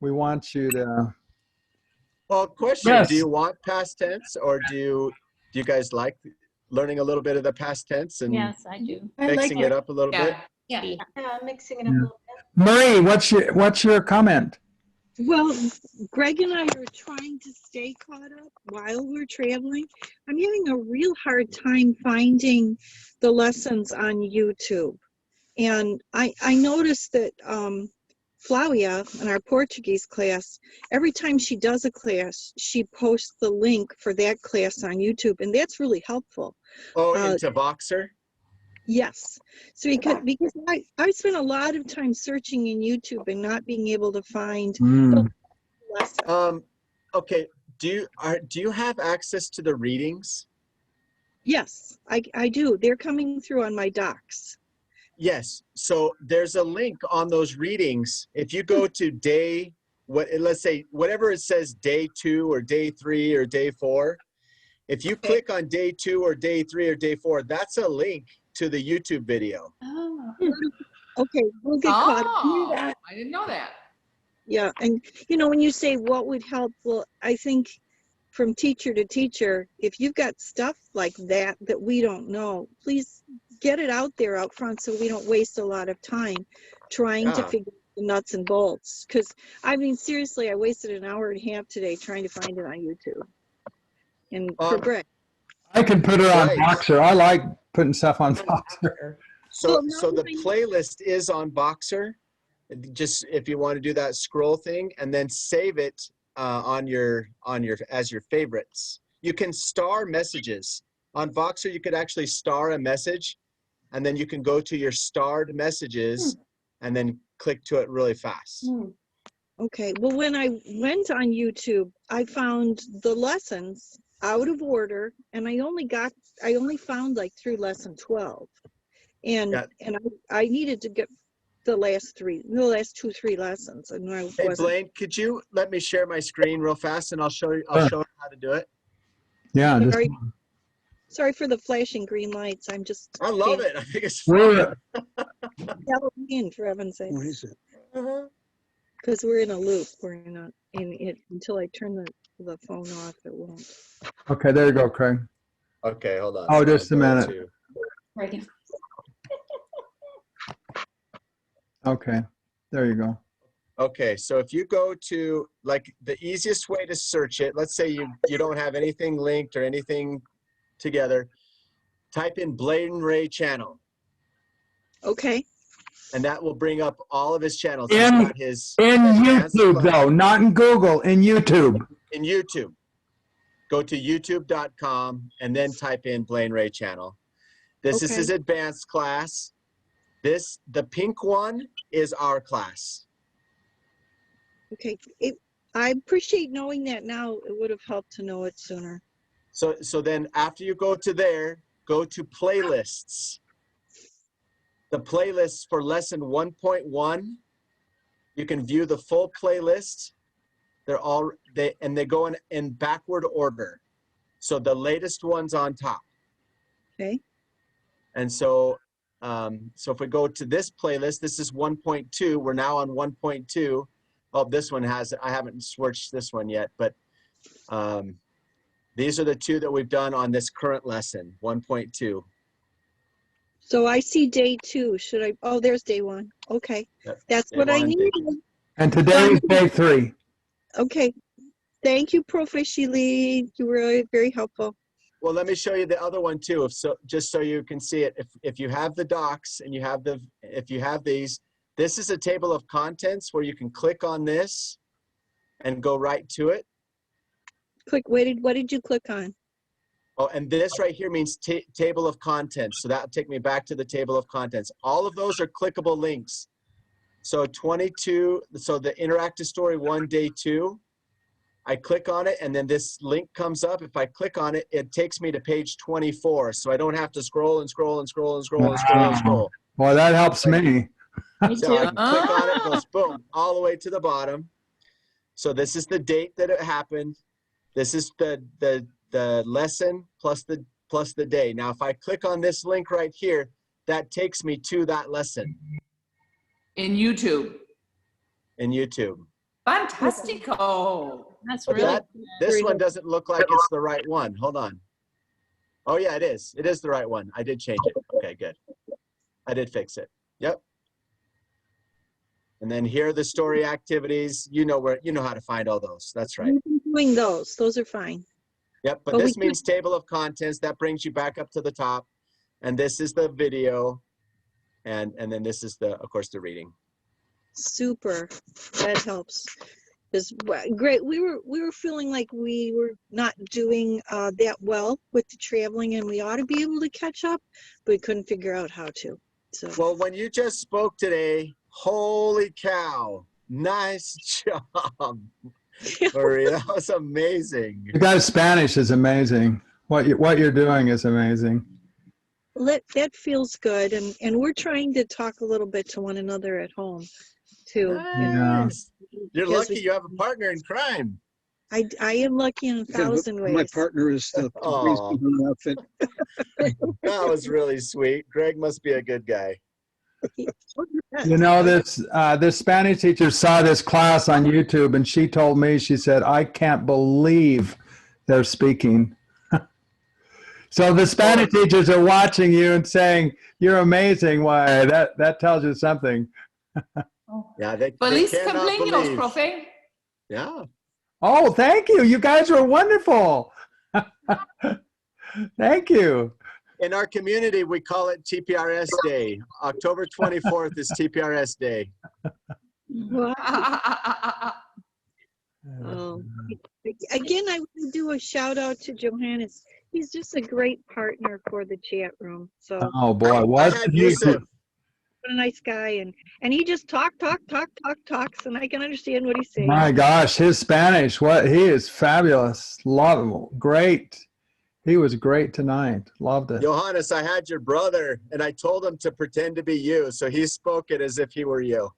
Speaker 1: we want you to.
Speaker 4: Well, question,
Speaker 1: Yes.
Speaker 4: Do you want past tense, or do you guys like learning a little bit of the past tense and
Speaker 3: Yes, I do.
Speaker 4: mixing it up a little bit?
Speaker 7: Yeah, mixing it up a little bit.
Speaker 1: Marie, what's your comment?
Speaker 9: Well, Greg and I are trying to stay caught up while we're traveling. I'm having a real hard time finding the lessons on YouTube. And I noticed that Flavia in our Portuguese class, every time she does a class, she posts the link for that class on YouTube, and that's really helpful.
Speaker 4: Oh, into Voxer?
Speaker 9: Yes. So because I spent a lot of time searching in YouTube and not being able to find the lesson.
Speaker 4: Okay. Do you have access to the readings?
Speaker 9: Yes, I do. They're coming through on my docs.
Speaker 4: Yes. So there's a link on those readings. If you go to let's say whatever it says, day 2 or day 3 or day 4, if you click on day 2 or day 3 or day 4, that's a link to the YouTube video.
Speaker 9: Oh. Okay, we'll get caught up.
Speaker 5: I didn't know that.
Speaker 9: Yeah, and when you say what would help, well, I think from teacher to teacher, if you've got stuff like that we don't know, please get it out there out front so we don't waste a lot of time trying to figure out the nuts and bolts. Because, I mean, seriously, I wasted an hour and a half today trying to find it on YouTube. And for Greg.
Speaker 1: I can put it on Voxer. I like putting stuff on Voxer.
Speaker 4: So the playlist is on Voxer. Just if you want to do that scroll thing, and then save it as your favorites. You can star messages on Voxer. You could actually star a message, and then you can go to your starred messages and then click to it really fast.
Speaker 9: Okay, well, when I went on YouTube, I found the lessons out of order, and I only found like through lesson 12. And I needed to get the last 2-3 lessons. And I
Speaker 4: Hey,
Speaker 9: wasn't.
Speaker 4: Blaine, could you let me share my screen real fast and I'll show you how to do it?
Speaker 1: Yeah.
Speaker 9: Sorry for the flashing green lights. I'm just.
Speaker 4: I love it. I think it's fun.
Speaker 9: Halloween, for heaven's sake.
Speaker 13: What is it?
Speaker 9: Because we're in a loop. We're not in it until I turn the phone off. It won't.
Speaker 1: Okay, there you go, Craig.
Speaker 4: Okay, hold on.
Speaker 1: Oh,
Speaker 4: So
Speaker 1: just a
Speaker 4: I'll go
Speaker 1: minute.
Speaker 4: to-
Speaker 5: Ready.
Speaker 1: Okay, there you go.
Speaker 4: Okay, so if you go to, like, the easiest way to search it, let's say you don't have anything linked or anything together, type in Blaine Ray channel.
Speaker 9: Okay.
Speaker 4: And that will bring up all of his channels.
Speaker 1: In
Speaker 4: He's got his
Speaker 1: YouTube, though, not in Google, in YouTube.
Speaker 4: In YouTube. Go to youtube.com and then type in Blaine Ray channel. This is his advanced class. The pink one is our class.
Speaker 9: Okay. I appreciate knowing that now. It would have helped to know it sooner.
Speaker 4: So then after you go to there, go to playlists. The playlists for lesson 1.1, you can view the full playlist. They go in backward order. So the latest one's on top.
Speaker 9: Okay.
Speaker 4: And so if we go to this playlist, this is 1.2. We're now on 1.2. Oh, this one I haven't switched this one yet, but these are the two that we've done on this current lesson, 1.2.
Speaker 9: So I see day 2. Should I? Oh, there's day 1. Okay.
Speaker 4: Yep.
Speaker 9: That's
Speaker 4: Day
Speaker 9: what I
Speaker 4: 1,
Speaker 9: needed.
Speaker 1: And today is day 3.
Speaker 9: Okay. Thank you, Professor Lee. You were very helpful.
Speaker 4: Well, let me show you the other one too, just so you can see it. If you have the docs and if you have these, this is a table of contents where you can click on this and go right to it.
Speaker 9: Click. What did you click on?
Speaker 4: Oh, and this right here means table of contents. So that'll take me back to the table of contents. All of those are clickable links. So 22, so the InterAct-a-Story 1, day 2, I click on it and then this link comes up. If I click on it, it takes me to page 24. So I don't have to scroll and scroll and scroll and scroll and scroll and scroll.
Speaker 1: Well, that helps me.
Speaker 4: So I can click on it, it goes boom, all the way to the bottom. So this is the date that it happened. This is the lesson plus the day. Now, if I click on this link right here, that takes me to that lesson.
Speaker 5: In YouTube.
Speaker 4: In YouTube.
Speaker 5: Fantastico.
Speaker 3: That's
Speaker 4: But
Speaker 3: really
Speaker 4: this one doesn't look like it's the right one. Hold on. Oh yeah, it is. It is the right one. I did change it. Okay, good. I did fix it. Yep. And then here are the story activities. You know how to find all those. That's right.
Speaker 9: We've been doing those. Those are fine.
Speaker 4: Yep, but this means table of contents. That brings you back up to the top. And this is the video. And then this is of course, the reading.
Speaker 9: Super. That helps. It's great. We were feeling like we were not doing that well with the traveling, and we ought to be able to catch up, but we couldn't figure out how to. So.
Speaker 4: Well, when you just spoke today, holy cow! Nice job, Maria. That was amazing.
Speaker 1: You guys' Spanish is amazing. What you're doing is amazing.
Speaker 9: That feels good, and we're trying to talk a little bit to one another at home, too.
Speaker 4: Nice. You're lucky you have a partner in crime.
Speaker 9: I am lucky in 1,000 ways.
Speaker 13: My partner is the outfit.
Speaker 4: That was really sweet. Greg must be a good guy.
Speaker 1: You know, this Spanish teacher saw this class on YouTube, and she told me, she said, I can't believe they're speaking. So the Spanish teachers are watching you and saying, you're amazing. Why, that tells you something.
Speaker 4: Yeah, they
Speaker 5: Feliz
Speaker 4: cannot
Speaker 5: cumpleaños,
Speaker 4: believe.
Speaker 5: profe.
Speaker 4: Yeah.
Speaker 1: Oh, thank you. You guys were wonderful. Thank you.
Speaker 4: In our community, we call it TPRS Day. October 24th is TPRS Day.
Speaker 9: Again, I want to do a shout out to Johannes. He's just a great partner for the chat room. So.
Speaker 1: Oh boy,
Speaker 4: I had Yusuf.
Speaker 9: what a nice guy. And he just talks, and I can understand what he's saying.
Speaker 1: My gosh, his Spanish, he is fabulous. Love him. Great. He was great tonight. Loved it.
Speaker 4: Johannes, I had your brother, and I told him to pretend to be you, so he spoke it as if he were you.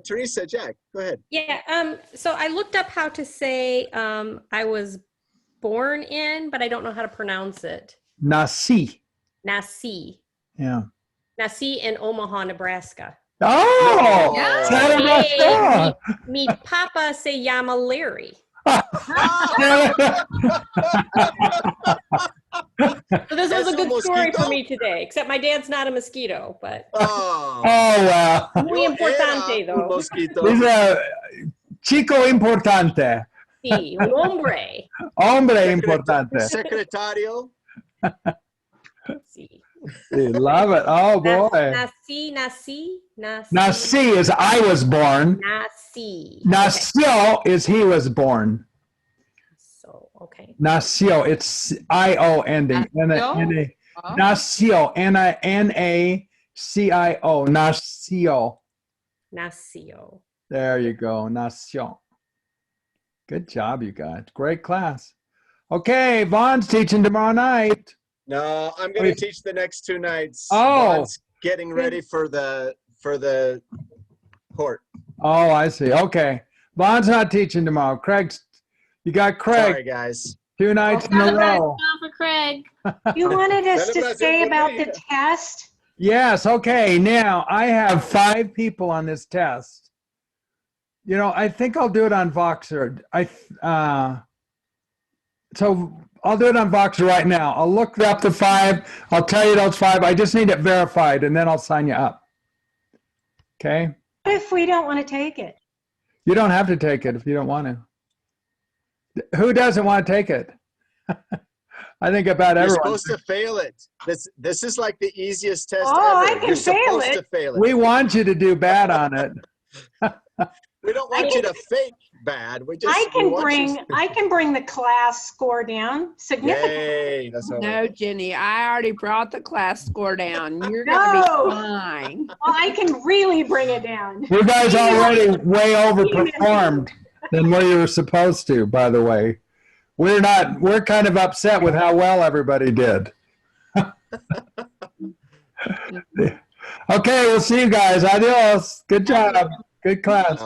Speaker 4: Teresa, Jack, go ahead.
Speaker 14: Yeah, so I looked up how to say I was born in, but I don't know how to pronounce it.
Speaker 1: Nací.
Speaker 14: Nací.
Speaker 1: Yeah.
Speaker 14: Nací in Omaha, Nebraska.
Speaker 1: Oh!
Speaker 14: Hey, mi papa se llama Larry. So this was a good story for me today, except my dad's not a mosquito, but
Speaker 1: wow.
Speaker 14: muy importante though.
Speaker 1: He's a chico importante.
Speaker 14: Sí, un hombre.
Speaker 1: Hombre importante.
Speaker 4: Secretario.
Speaker 14: Sí.
Speaker 1: Love it. Oh boy.
Speaker 14: Nací.
Speaker 1: Nací is I was born.
Speaker 14: Nací.
Speaker 1: Nació is he was born.
Speaker 14: So, okay.
Speaker 1: Nació, it's I-O ending.
Speaker 14: Nació?
Speaker 1: Nació, N-A-C-I-O. Nació.
Speaker 14: Nació.
Speaker 1: There you go. Nació. Good job, you guys. Great class. Okay, Vaughn's teaching tomorrow night.
Speaker 4: No, I'm going to teach the next 2 nights.
Speaker 1: Oh.
Speaker 4: Vaughn's getting ready for the port.
Speaker 1: Oh, I see. Okay. Vaughn's not teaching tomorrow. You got Craig.
Speaker 4: Sorry, guys.
Speaker 1: 2 nights in a row.
Speaker 3: For Craig.
Speaker 7: You wanted us to say about the test?
Speaker 1: Yes. Okay. Now I have 5 people on this test. You know, I think I'll do it on Voxer. So I'll do it on Voxer right now. I'll look up the 5. I'll tell you those 5. I just need it verified, and then I'll sign you up. Okay?
Speaker 7: What if we don't want to take it?
Speaker 1: You don't have to take it if you don't want to. Who doesn't want to take it? I think about
Speaker 4: You're
Speaker 1: everyone.
Speaker 4: supposed to fail it. This is like the easiest test
Speaker 7: Oh,
Speaker 4: ever.
Speaker 7: I can
Speaker 4: You're
Speaker 7: fail
Speaker 4: supposed
Speaker 7: it.
Speaker 4: to fail it.
Speaker 1: We want you to do bad on it.
Speaker 4: We don't want you to fake bad. We just
Speaker 7: I can
Speaker 4: want
Speaker 7: bring the class score down significantly.
Speaker 4: Yay, that's all
Speaker 15: No,
Speaker 4: right.
Speaker 15: Jenny, I already brought the class score down. You're gonna be fine.
Speaker 7: Well, I can really bring it down.
Speaker 1: You guys already way overperformed than what you were supposed to, by the way. We're kind of upset with how well everybody did. Okay, we'll see you guys. Adios. Good job. Good class.